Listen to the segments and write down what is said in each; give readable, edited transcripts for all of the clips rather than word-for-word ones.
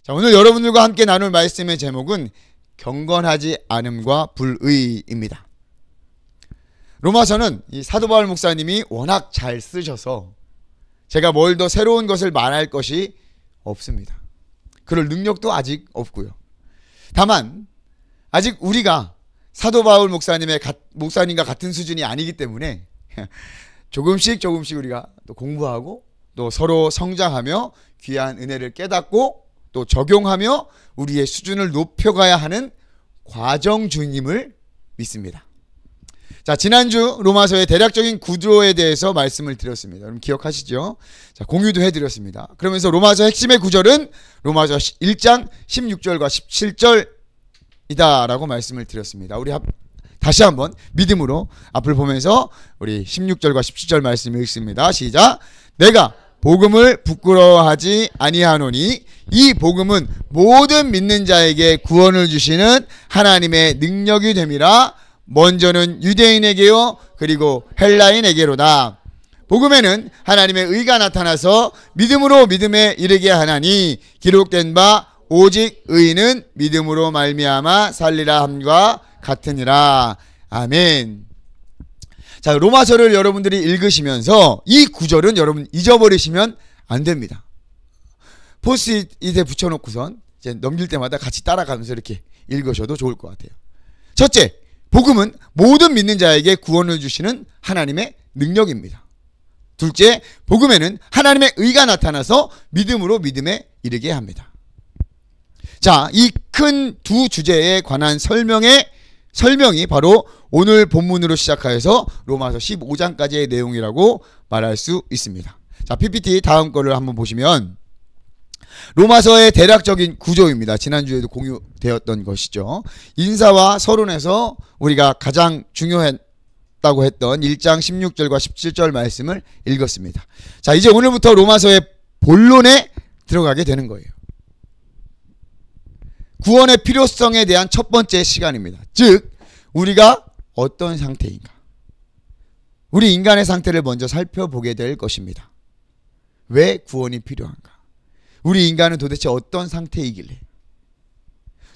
자, 오늘 여러분들과 함께 나눌 말씀의 제목은 경건하지 않음과 불의입니다. 로마서는 이 사도 바울 목사님이 워낙 잘 쓰셔서 제가 뭘 더 새로운 것을 말할 것이 없습니다. 그럴 능력도 아직 없고요. 다만 아직 우리가 사도 바울 목사님과 같은 수준이 아니기 때문에 조금씩 우리가 또 공부하고 또 서로 성장하며 귀한 은혜를 깨닫고 또 적용하며 우리의 수준을 높여가야 하는 과정 중임을 믿습니다. 자, 지난주 로마서의 대략적인 구조에 대해서 말씀을 드렸습니다. 여러분 기억하시죠? 자, 공유도 해드렸습니다. 그러면서 로마서 핵심의 구절은 로마서 1장 16절과 17절이다 라고 말씀을 드렸습니다. 우리 다시 한번 믿음으로 앞을 보면서 우리 16절과 17절 말씀을 읽습니다. 시작. 내가 복음을 부끄러워하지 아니하노니 이 복음은 모든 믿는 자에게 구원을 주시는 하나님의 능력이 됨이라. 먼저는 유대인에게요 그리고 헬라인에게로다. 복음에는 하나님의 의가 나타나서 믿음으로 믿음에 이르게 하나니 기록된 바 오직 의인은 믿음으로 말미암아 살리라 함과 같으니라. 아멘. 자, 로마서를 여러분들이 읽으시면서 이 구절은 여러분 잊어버리시면 안 됩니다. 포스트잇에 붙여놓고선 이제 넘길 때마다 같이 따라가면서 이렇게 읽으셔도 좋을 것 같아요. 첫째, 복음은 모든 믿는 자에게 구원을 주시는 하나님의 능력입니다. 둘째, 복음에는 하나님의 의가 나타나서 믿음으로 믿음에 이르게 합니다. 자, 이 큰 두 주제에 관한 설명이 바로 오늘 본문으로 시작하여서 로마서 15장까지의 내용이라고 말할 수 있습니다. 자, PPT 다음 거를 한번 보시면 로마서의 대략적인 구조입니다. 지난주에도 공유되었던 것이죠. 인사와 서론에서 우리가 가장 중요했다고 했던 1장 16절과 17절 말씀을 읽었습니다. 자, 이제 오늘부터 로마서의 본론에 들어가게 되는 거예요. 구원의 필요성에 대한 첫 번째 시간입니다. 즉 우리가 어떤 상태인가, 우리 인간의 상태를 먼저 살펴보게 될 것입니다. 왜 구원이 필요한가, 우리 인간은 도대체 어떤 상태이길래,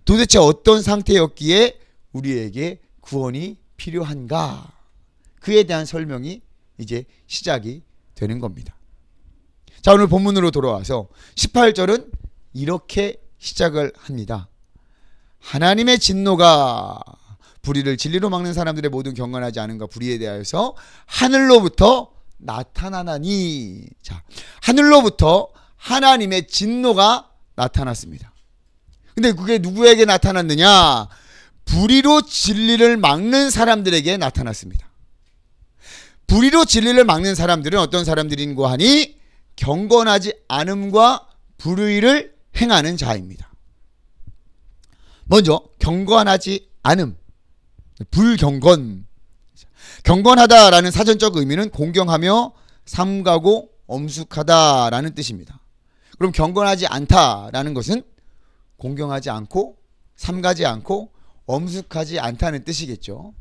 도대체 어떤 상태였기에 우리에게 구원이 필요한가, 그에 대한 설명이 이제 시작이 되는 겁니다. 자, 오늘 본문으로 돌아와서 18절은 이렇게 시작을 합니다. 하나님의 진노가 불의를 진리로 막는 사람들의 모든 경건하지 않음과 불의에 대하여서 하늘로부터 나타나나니. 자, 하늘로부터 하나님의 진노가 나타났습니다. 근데 그게 누구에게 나타났느냐? 불의로 진리를 막는 사람들에게 나타났습니다. 불의로 진리를 막는 사람들은 어떤 사람들인고 하니 경건하지 않음과 불의를 행하는 자입니다. 먼저 경건하지 않음, 불경건. 경건하다라는 사전적 의미는 공경하며 삼가고 엄숙하다라는 뜻입니다. 그럼 경건하지 않다라는 것은 공경하지 않고 삼가지 않고 엄숙하지 않다는 뜻이겠죠.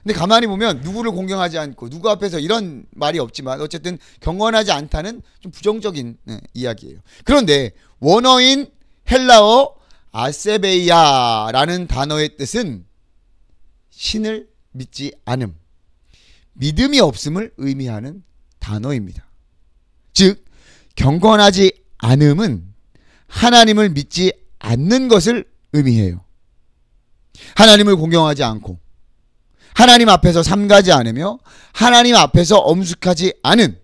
근데 가만히 보면 누구를 공경하지 않고 누구 앞에서 이런 말이 없지만 어쨌든 경건하지 않다는 좀 부정적인 이야기예요. 그런데 원어인 헬라어 아세베이아라는 단어의 뜻은 신을 믿지 않음, 믿음이 없음을 의미하는 단어입니다. 즉 경건하지 않음은 하나님을 믿지 않는 것을 의미해요. 하나님을 공경하지 않고 하나님 앞에서 삼가지 않으며 하나님 앞에서 엄숙하지 않은,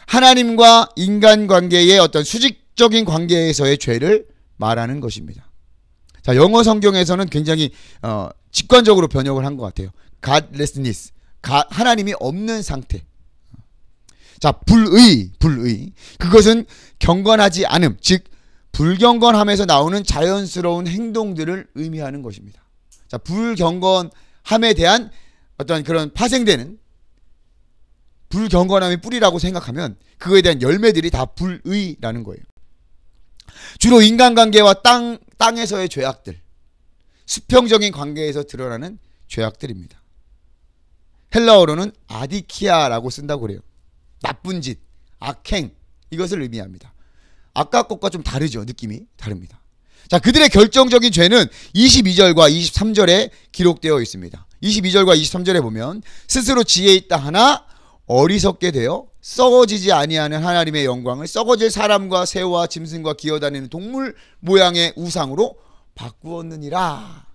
하나님과 인간관계의 어떤 수직적인 관계에서의 죄를 말하는 것입니다. 자, 영어 성경에서는 굉장히 직관적으로 번역을 한 것 같아요. Godlessness, 하나님이 없는 상태. 자, 불의. 그것은 경건하지 않음, 즉 불경건함에서 나오는 자연스러운 행동들을 의미하는 것입니다. 자, 불경건함에 대한 어떤 그런 파생되는 불경건함이 뿌리라고 생각하면 그거에 대한 열매들이 다 불의라는 거예요. 주로 인간관계와 땅에서의 죄악들, 수평적인 관계에서 드러나는 죄악들입니다. 헬라어로는 아디키아라고 쓴다고 그래요. 나쁜 짓, 악행, 이것을 의미합니다. 아까 것과 좀 다르죠. 느낌이 다릅니다. 자, 그들의 결정적인 죄는 22절과 23절에 기록되어 있습니다. 22절과 23절에 보면 스스로 지혜 있다 하나 어리석게 되어 썩어지지 아니하는 하나님의 영광을 썩어질 사람과 새와 짐승과 기어다니는 동물 모양의 우상으로 바꾸었느니라.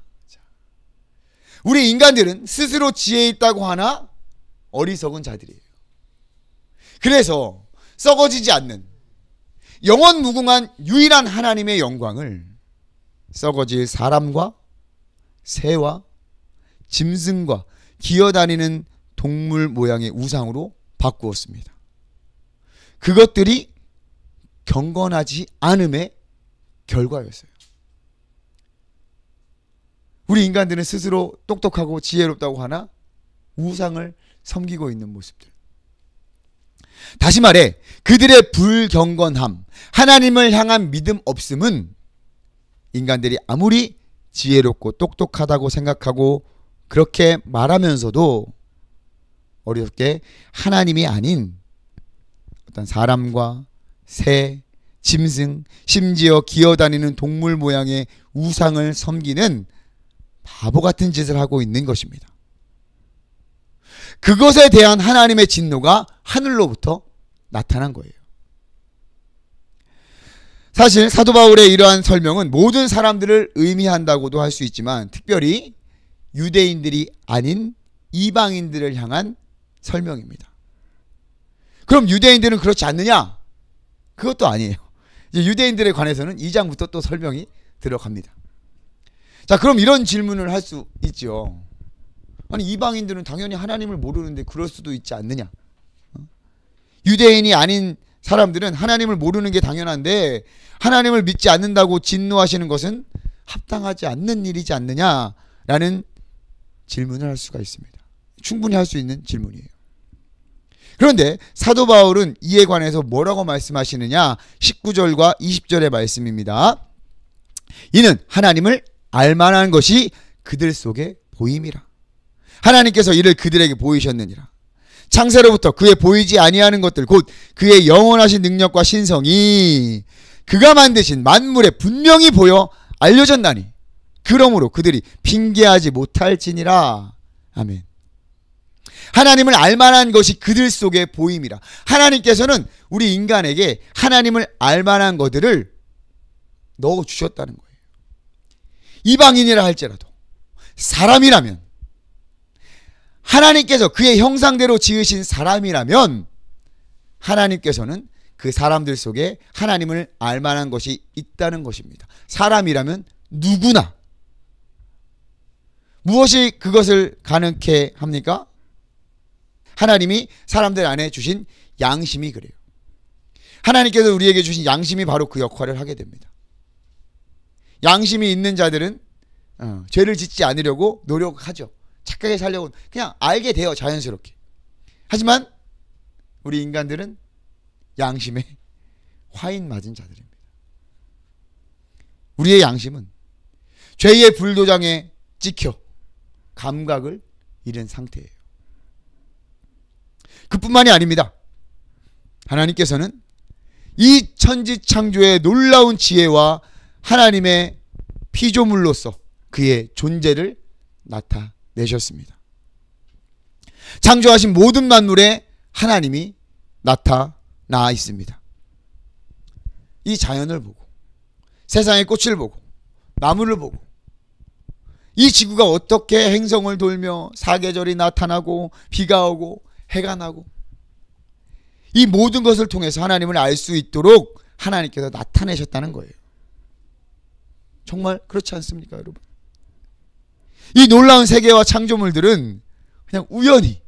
우리 인간들은 스스로 지혜 있다고 하나 어리석은 자들이에요. 그래서 썩어지지 않는 영원 무궁한 유일한 하나님의 영광을 썩어질 사람과 새와 짐승과 기어다니는 동물 모양의 우상으로 바꾸었습니다. 그것들이 경건하지 않음의 결과였어요. 우리 인간들은 스스로 똑똑하고 지혜롭다고 하나 우상을 섬기고 있는 모습들. 다시 말해 그들의 불경건함, 하나님을 향한 믿음 없음은 인간들이 아무리 지혜롭고 똑똑하다고 생각하고 그렇게 말하면서도 어렵게 하나님이 아닌 어떤 사람과 새, 짐승, 심지어 기어다니는 동물 모양의 우상을 섬기는 바보 같은 짓을 하고 있는 것입니다. 그것에 대한 하나님의 진노가 하늘로부터 나타난 거예요. 사실 사도 바울의 이러한 설명은 모든 사람들을 의미한다고도 할 수 있지만 특별히 유대인들이 아닌 이방인들을 향한 설명입니다. 그럼 유대인들은 그렇지 않느냐? 그것도 아니에요. 이제 유대인들에 관해서는 2장부터 또 설명이 들어갑니다. 자, 그럼 이런 질문을 할 수 있죠. 아니, 이방인들은 당연히 하나님을 모르는데 그럴 수도 있지 않느냐? 유대인이 아닌 사람들은 하나님을 모르는 게 당연한데 하나님을 믿지 않는다고 진노하시는 것은 합당하지 않는 일이지 않느냐라는 질문을 할 수가 있습니다. 충분히 할 수 있는 질문이에요. 그런데 사도 바울은 이에 관해서 뭐라고 말씀하시느냐? 19절과 20절의 말씀입니다. 이는 하나님을 알만한 것이 그들 속에 보임이라. 하나님께서 이를 그들에게 보이셨느니라. 창세로부터 그의 보이지 아니하는 것들 곧 그의 영원하신 능력과 신성이 그가 만드신 만물에 분명히 보여 알려졌나니 그러므로 그들이 핑계하지 못할지니라. 아멘. 하나님을 알만한 것이 그들 속에 보임이라. 하나님께서는 우리 인간에게 하나님을 알만한 것들을 넣어주셨다는 거예요. 이방인이라 할지라도 사람이라면 하나님께서 그의 형상대로 지으신 사람이라면 하나님께서는 그 사람들 속에 하나님을 알만한 것이 있다는 것입니다. 사람이라면 누구나. 무엇이 그것을 가능케 합니까? 하나님이 사람들 안에 주신 양심이 그래요. 하나님께서 우리에게 주신 양심이 바로 그 역할을 하게 됩니다. 양심이 있는 자들은 죄를 짓지 않으려고 노력하죠. 착하게 살려고 그냥 알게 돼요. 자연스럽게. 하지만 우리 인간들은 양심에 화인 맞은 자들입니다. 우리의 양심은 죄의 불도장에 찍혀 감각을 잃은 상태예요. 그뿐만이 아닙니다. 하나님께서는 이 천지창조의 놀라운 지혜와 하나님의 피조물로서 그의 존재를 나타내셨습니다. 창조하신 모든 만물에 하나님이 나타나 있습니다. 이 자연을 보고 세상의 꽃을 보고 나무를 보고 이 지구가 어떻게 행성을 돌며 사계절이 나타나고 비가 오고 해가 나고 이 모든 것을 통해서 하나님을 알 수 있도록 하나님께서 나타내셨다는 거예요. 정말 그렇지 않습니까, 여러분? 이 놀라운 세계와 창조물들은 그냥 우연히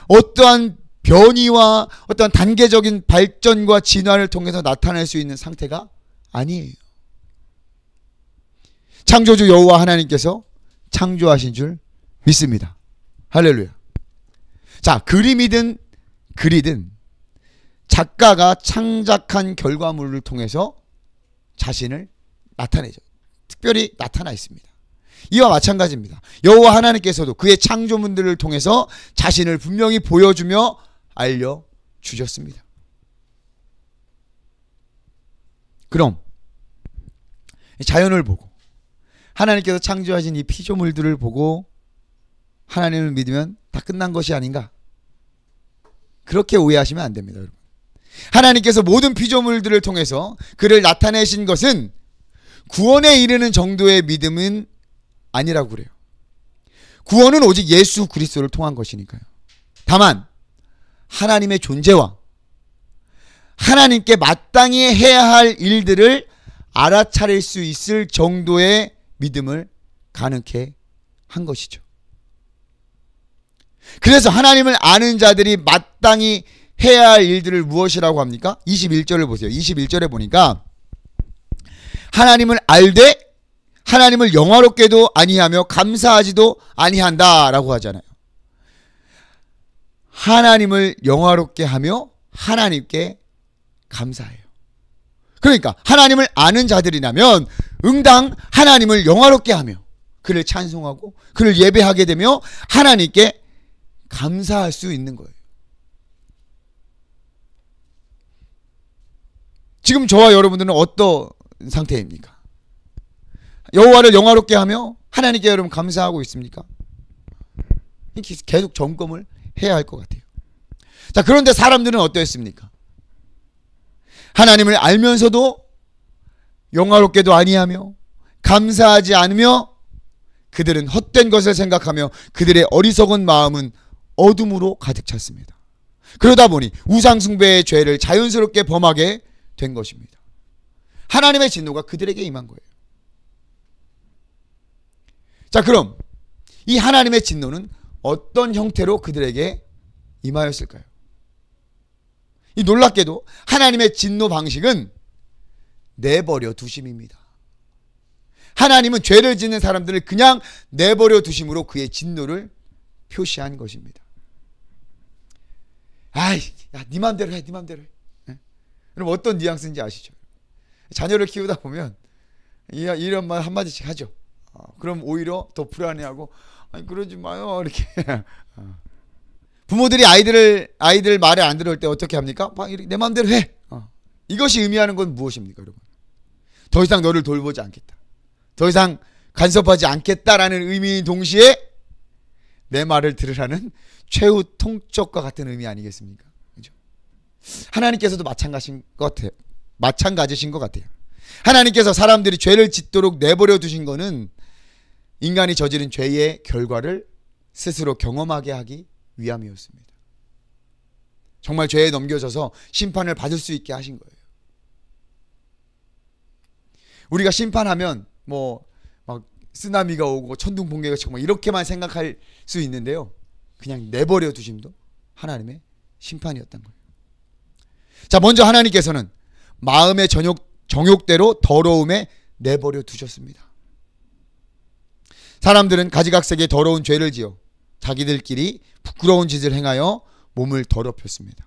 어떠한 변이와 어떠한 단계적인 발전과 진화를 통해서 나타낼 수 있는 상태가 아니에요. 창조주 여호와 하나님께서 창조하신 줄 믿습니다. 할렐루야. 자, 그림이든 글이든 작가가 창작한 결과물을 통해서 자신을 나타내죠. 특별히 나타나 있습니다. 이와 마찬가지입니다. 여호와 하나님께서도 그의 창조물들을 통해서 자신을 분명히 보여주며 알려주셨습니다. 그럼 자연을 보고 하나님께서 창조하신 이 피조물들을 보고 하나님을 믿으면 다 끝난 것이 아닌가? 그렇게 오해하시면 안 됩니다, 여러분. 하나님께서 모든 피조물들을 통해서 그를 나타내신 것은 구원에 이르는 정도의 믿음은 아니라고 그래요. 구원은 오직 예수 그리스도를 통한 것이니까요. 다만 하나님의 존재와 하나님께 마땅히 해야 할 일들을 알아차릴 수 있을 정도의 믿음을 가능케 한 것이죠. 그래서 하나님을 아는 자들이 마땅히 해야 할 일들을 무엇이라고 합니까? 21절을 보세요. 21절에 보니까 하나님을 알되 하나님을 영화롭게도 아니하며 감사하지도 아니한다 라고 하잖아요. 하나님을 영화롭게 하며 하나님께 감사해요. 그러니까 하나님을 아는 자들이라면 응당 하나님을 영화롭게 하며 그를 찬송하고 그를 예배하게 되며 하나님께 감사할 수 있는 거예요. 지금 저와 여러분들은 어떤 상태입니까? 여호와를 영화롭게 하며 하나님께 여러분 감사하고 있습니까? 계속 점검을 해야 할 것 같아요. 자, 그런데 사람들은 어떠했습니까? 하나님을 알면서도 영화롭게도 아니하며 감사하지 않으며 그들은 헛된 것을 생각하며 그들의 어리석은 마음은 어둠으로 가득 찼습니다. 그러다 보니 우상숭배의 죄를 자연스럽게 범하게 된 것입니다. 하나님의 진노가 그들에게 임한 거예요. 자, 그럼 이 하나님의 진노는 어떤 형태로 그들에게 임하였을까요? 이 놀랍게도 하나님의 진노 방식은 내버려 두심입니다. 하나님은 죄를 짓는 사람들을 그냥 내버려 두심으로 그의 진노를 표시한 것입니다. 아이, 야, 네 맘대로 해, 네 맘대로 해. 네? 여러분 어떤 뉘앙스인지 아시죠? 자녀를 키우다 보면 이런 말 한마디씩 하죠. 그럼 오히려 더 불안해하고, 아니 그러지 마요 이렇게. 부모들이 아이들 말을 안 들을 때 어떻게 합니까? 내 맘대로 해. 이것이 의미하는 건 무엇입니까, 여러분? 더 이상 너를 돌보지 않겠다. 더 이상 간섭하지 않겠다라는 의미인 동시에 내 말을 들으라는 최후 통첩과 같은 의미 아니겠습니까? 그렇죠? 하나님께서도 마찬가지신 것 같아요. 하나님께서 사람들이 죄를 짓도록 내버려 두신 거는 인간이 저지른 죄의 결과를 스스로 경험하게 하기 위함이었습니다. 정말 죄에 넘겨져서 심판을 받을 수 있게 하신 거예요. 우리가 심판하면 막 쓰나미가 오고 천둥 번개가 치고 이렇게만 생각할 수 있는데요. 그냥 내버려 두심도 하나님의 심판이었던 거예요. 자, 먼저 하나님께서는 마음의 정욕대로 더러움에 내버려 두셨습니다. 사람들은 가지각색의 더러운 죄를 지어 자기들끼리 부끄러운 짓을 행하여 몸을 더럽혔습니다.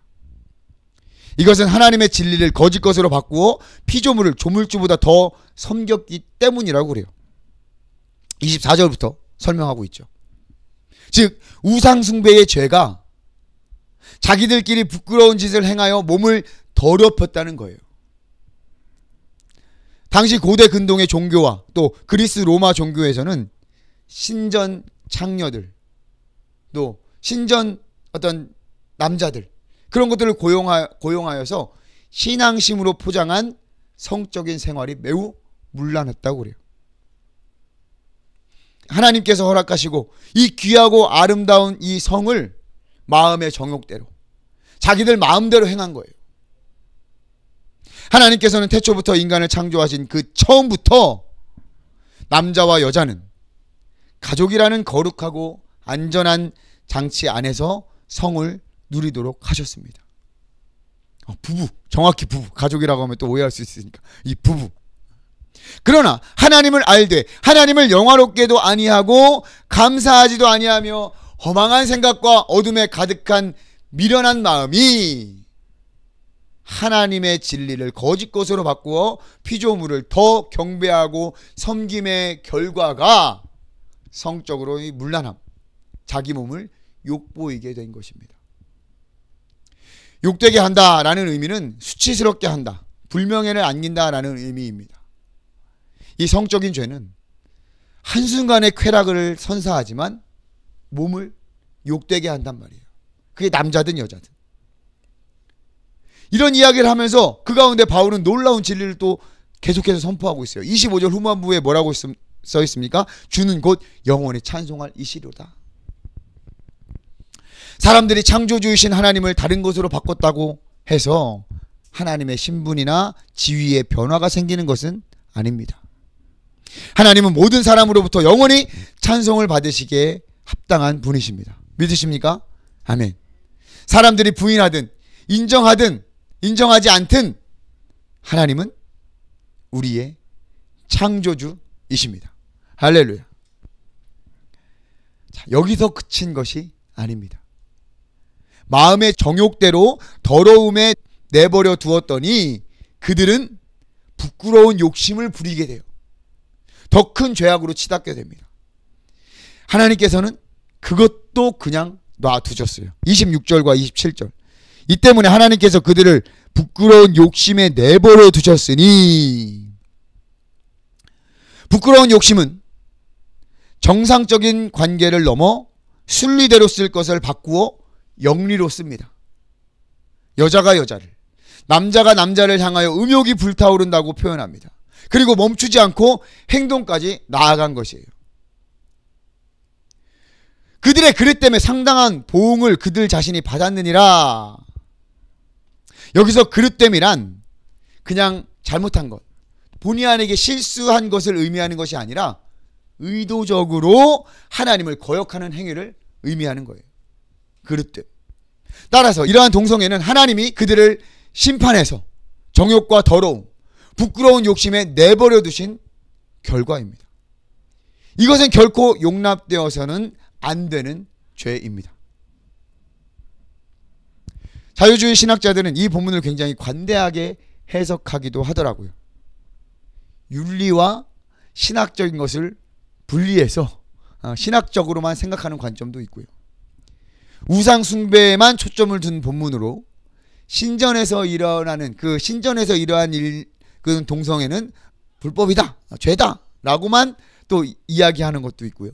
이것은 하나님의 진리를 거짓 것으로 바꾸어 피조물을 조물주보다 더 섬겼기 때문이라고 그래요. 24절부터 설명하고 있죠. 즉 우상숭배의 죄가 자기들끼리 부끄러운 짓을 행하여 몸을 더럽혔다는 거예요. 당시 고대 근동의 종교와 또 그리스 로마 종교에서는 신전 창녀들 또 신전 어떤 남자들 그런 것들을 고용하여서 신앙심으로 포장한 성적인 생활이 매우 문란했다고 그래요. 하나님께서 허락하시고 이 귀하고 아름다운 이 성을 마음의 정욕대로 자기들 마음대로 행한 거예요. 하나님께서는 태초부터 인간을 창조하신 그 처음부터 남자와 여자는 가족이라는 거룩하고 안전한 장치 안에서 성을 누리도록 하셨습니다. 부부, 정확히 부부, 가족이라고 하면 또 오해할 수 있으니까 이 부부. 그러나 하나님을 알되 하나님을 영화롭게도 아니하고 감사하지도 아니하며 허망한 생각과 어둠에 가득한 미련한 마음이 하나님의 진리를 거짓 것으로 바꾸어 피조물을 더 경배하고 섬김의 결과가 성적으로 이 문란함, 자기 몸을 욕보이게 된 것입니다. 욕되게 한다라는 의미는 수치스럽게 한다, 불명예를 안긴다라는 의미입니다. 이 성적인 죄는 한순간의 쾌락을 선사하지만 몸을 욕되게 한단 말이에요. 그게 남자든 여자든. 이런 이야기를 하면서 그 가운데 바울은 놀라운 진리를 또 계속해서 선포하고 있어요. 25절 후반부에 뭐라고 써 있습니까? 주는 곧 영원히 찬송할 이시로다. 사람들이 창조주이신 하나님을 다른 것으로 바꿨다고 해서 하나님의 신분이나 지위의 변화가 생기는 것은 아닙니다. 하나님은 모든 사람으로부터 영원히 찬송을 받으시기에 합당한 분이십니다. 믿으십니까? 아멘. 사람들이 부인하든 인정하든 인정하지 않든 하나님은 우리의 창조주이십니다. 할렐루야. 자, 여기서 그친 것이 아닙니다. 마음의 정욕대로 더러움에 내버려 두었더니 그들은 부끄러운 욕심을 부리게 돼요. 더 큰 죄악으로 치닫게 됩니다. 하나님께서는 그것도 그냥 놔두셨어요. 26절과 27절. 이 때문에 하나님께서 그들을 부끄러운 욕심에 내버려 두셨으니, 부끄러운 욕심은 정상적인 관계를 넘어 순리대로 쓸 것을 바꾸어 영리로 씁니다. 여자가 여자를, 남자가 남자를 향하여 음욕이 불타오른다고 표현합니다. 그리고 멈추지 않고 행동까지 나아간 것이에요. 그들의 그릇 때문에 상당한 보응을 그들 자신이 받았느니라. 여기서 그릇됨이란 그냥 잘못한 것, 본의 아니게 실수한 것을 의미하는 것이 아니라 의도적으로 하나님을 거역하는 행위를 의미하는 거예요. 그릇됨. 따라서 이러한 동성애는 하나님이 그들을 심판해서 정욕과 더러움, 부끄러운 욕심에 내버려 두신 결과입니다. 이것은 결코 용납되어서는 안 되는 죄입니다. 자유주의 신학자들은 이 본문을 굉장히 관대하게 해석하기도 하더라고요. 윤리와 신학적인 것을 분리해서 신학적으로만 생각하는 관점도 있고요. 우상 숭배에만 초점을 둔 본문으로 신전에서 일어나는 신전에서 이러한 그 동성애는 불법이다, 죄다 라고만 또 이야기하는 것도 있고요.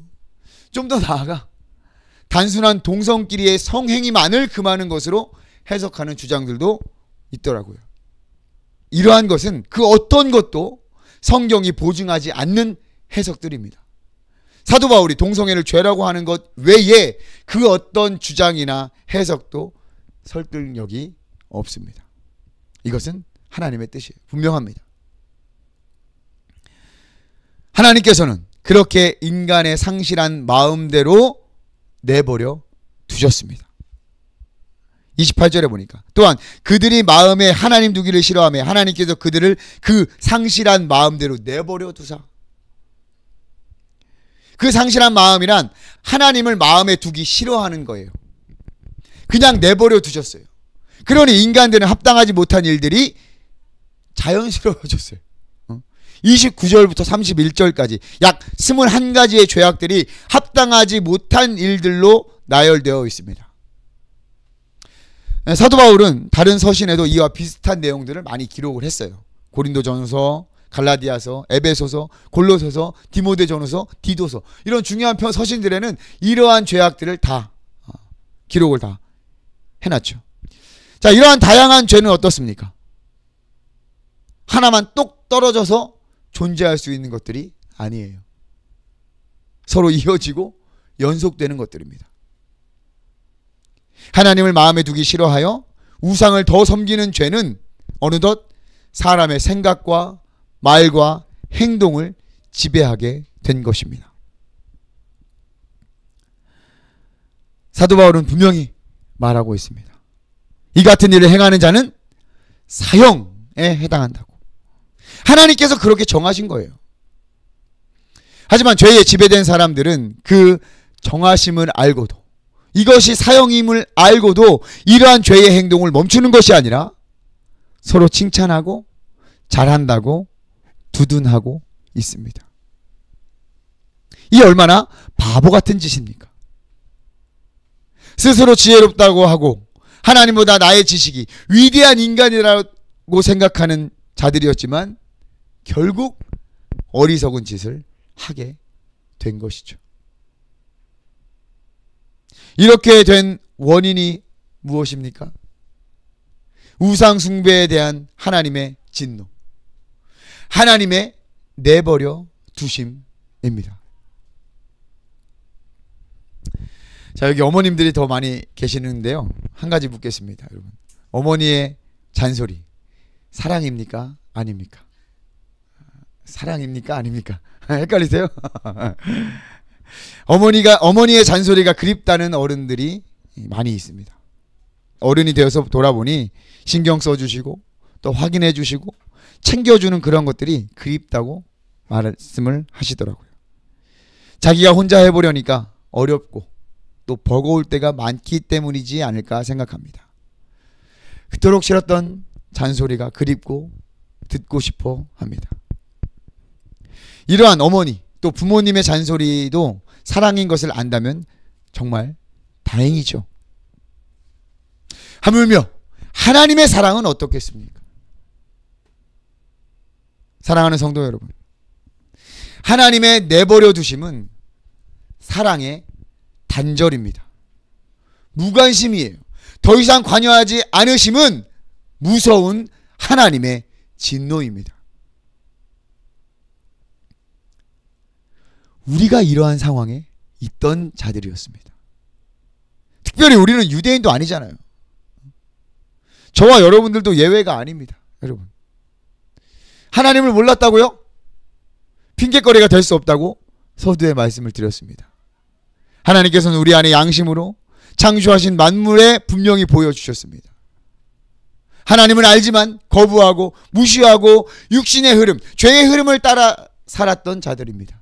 좀 더 나아가 단순한 동성끼리의 성행위만을 금하는 것으로 해석하는 주장들도 있더라고요. 이러한 것은 그 어떤 것도 성경이 보증하지 않는 해석들입니다. 사도 바울이 동성애를 죄라고 하는 것 외에 그 어떤 주장이나 해석도 설득력이 없습니다. 이것은 하나님의 뜻이에요. 분명합니다. 하나님께서는 그렇게 인간의 상실한 마음대로 내버려 두셨습니다. 28절에 보니까 또한 그들이 마음에 하나님 두기를 싫어하며 하나님께서 그들을 그 상실한 마음대로 내버려 두사. 그 상실한 마음이란 하나님을 마음에 두기 싫어하는 거예요. 그냥 내버려 두셨어요. 그러니 인간들은 합당하지 못한 일들이 자연스러워졌어요. 29절부터 31절까지 약 21가지의 죄악들이 합당하지 못한 일들로 나열되어 있습니다. 사도 바울은 다른 서신에도 이와 비슷한 내용들을 많이 기록을 했어요. 고린도전서, 갈라디아서, 에베소서, 골로새서, 디모데전서, 디도서, 이런 중요한 서신들에는 이러한 죄악들을 다 기록을 다 해놨죠. 자, 이러한 다양한 죄는 어떻습니까? 하나만 똑 떨어져서 존재할 수 있는 것들이 아니에요. 서로 이어지고 연속되는 것들입니다. 하나님을 마음에 두기 싫어하여 우상을 더 섬기는 죄는 어느덧 사람의 생각과 말과 행동을 지배하게 된 것입니다. 사도 바울은 분명히 말하고 있습니다. 이 같은 일을 행하는 자는 사형에 해당한다고. 하나님께서 그렇게 정하신 거예요. 하지만 죄에 지배된 사람들은 그 정하심을 알고도, 이것이 사형임을 알고도 이러한 죄의 행동을 멈추는 것이 아니라 서로 칭찬하고 잘한다고 두둔하고 있습니다. 이 얼마나 바보 같은 짓입니까? 스스로 지혜롭다고 하고 하나님보다 나의 지식이 위대한 인간이라고 생각하는 자들이었지만 결국 어리석은 짓을 하게 된 것이죠. 이렇게 된 원인이 무엇입니까? 우상 숭배에 대한 하나님의 진노, 하나님의 내버려 두심입니다. 자, 여기 어머님들이 더 많이 계시는데요, 한 가지 묻겠습니다. 여러분, 어머니의 잔소리 사랑입니까? 아닙니까? 사랑입니까? 아닙니까? 헷갈리세요? 어머니의 잔소리가 그립다는 어른들이 많이 있습니다. 어른이 되어서 돌아보니 신경 써주시고 또 확인해 주시고 챙겨주는 그런 것들이 그립다고 말씀을 하시더라고요. 자기가 혼자 해보려니까 어렵고 또 버거울 때가 많기 때문이지 않을까 생각합니다. 그토록 싫었던 잔소리가 그립고 듣고 싶어 합니다. 이러한 어머니 또 부모님의 잔소리도 사랑인 것을 안다면 정말 다행이죠. 하물며 하나님의 사랑은 어떻겠습니까? 사랑하는 성도 여러분, 하나님의 내버려 두심은 사랑의 단절입니다. 무관심이에요. 더 이상 관여하지 않으심은 무서운 하나님의 진노입니다. 우리가 이러한 상황에 있던 자들이었습니다. 특별히 우리는 유대인도 아니잖아요. 저와 여러분들도 예외가 아닙니다. 여러분, 하나님을 몰랐다고요? 핑계거리가 될 수 없다고 서두에 말씀을 드렸습니다. 하나님께서는 우리 안에 양심으로 창조하신 만물에 분명히 보여주셨습니다. 하나님은 알지만 거부하고 무시하고 육신의 흐름, 죄의 흐름을 따라 살았던 자들입니다.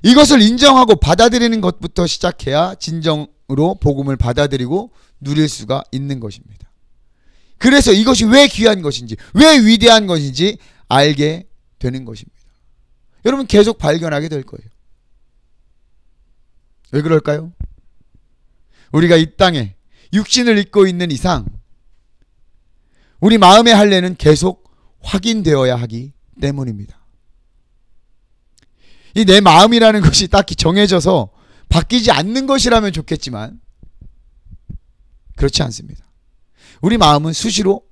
이것을 인정하고 받아들이는 것부터 시작해야 진정으로 복음을 받아들이고 누릴 수가 있는 것입니다. 그래서 이것이 왜 귀한 것인지, 왜 위대한 것인지 알게 되는 것입니다. 여러분, 계속 발견하게 될 거예요. 왜 그럴까요? 우리가 이 땅에 육신을 입고 있는 이상 우리 마음의 할례는 계속 확인되어야 하기 때문입니다. 이 내 마음이라는 것이 딱히 정해져서 바뀌지 않는 것이라면 좋겠지만 그렇지 않습니다. 우리 마음은 수시로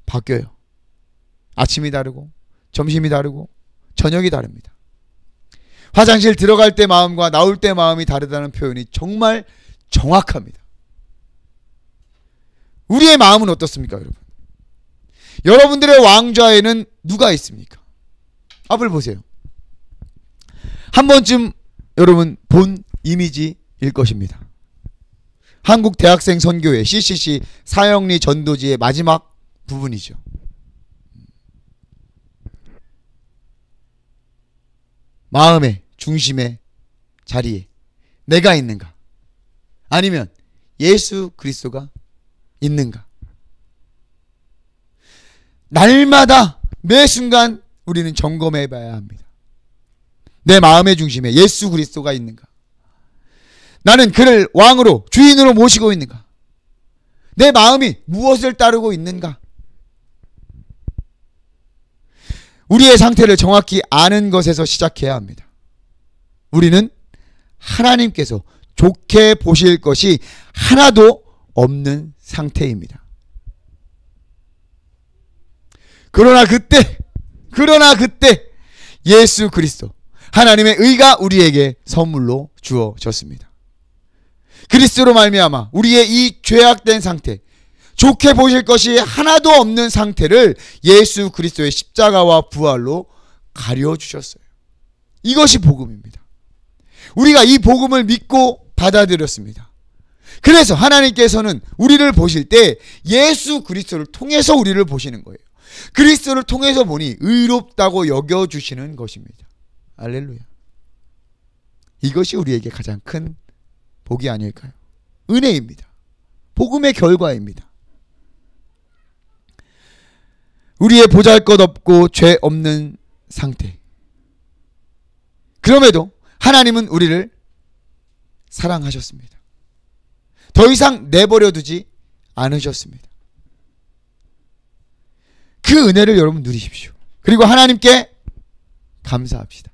바뀌어요. 아침이 다르고 점심이 다르고 저녁이 다릅니다. 화장실 들어갈 때 마음과 나올 때 마음이 다르다는 표현이 정말 정확합니다. 우리의 마음은 어떻습니까, 여러분? 여러분들의 왕좌에는 누가 있습니까? 앞을 보세요. 한 번쯤 여러분 본 이미지일 것입니다. 한국 대학생 선교회 CCC 사형리 전도지의 마지막 부분이죠. 마음의 중심의 자리에 내가 있는가? 아니면 예수 그리스도가 있는가? 날마다 매 순간 우리는 점검해 봐야 합니다. 내 마음의 중심에 예수 그리스도가 있는가? 나는 그를 왕으로 주인으로 모시고 있는가? 내 마음이 무엇을 따르고 있는가? 우리의 상태를 정확히 아는 것에서 시작해야 합니다. 우리는 하나님께서 좋게 보실 것이 하나도 없는 상태입니다. 그러나 그때 예수 그리스도 하나님의 의가 우리에게 선물로 주어졌습니다. 그리스도로 말미암아 우리의 이 죄악된 상태, 좋게 보실 것이 하나도 없는 상태를 예수 그리스도의 십자가와 부활로 가려주셨어요. 이것이 복음입니다. 우리가 이 복음을 믿고 받아들였습니다. 그래서 하나님께서는 우리를 보실 때 예수 그리스도를 통해서 우리를 보시는 거예요. 그리스도를 통해서 보니 의롭다고 여겨주시는 것입니다. 할렐루야. 이것이 우리에게 가장 큰 복이 아닐까요? 은혜입니다. 복음의 결과입니다. 우리의 보잘것없고 죄 없는 상태. 그럼에도 하나님은 우리를 사랑하셨습니다. 더 이상 내버려 두지 않으셨습니다. 그 은혜를 여러분 누리십시오. 그리고 하나님께 감사합시다.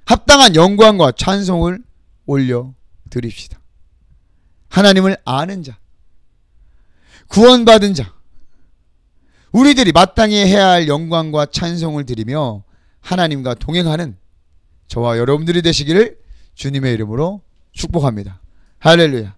합당한 영광과 찬송을 올려드립시다. 하나님을 아는 자, 구원받은 자, 우리들이 마땅히 해야 할 영광과 찬송을 드리며 하나님과 동행하는 저와 여러분들이 되시기를 주님의 이름으로 축복합니다. 할렐루야.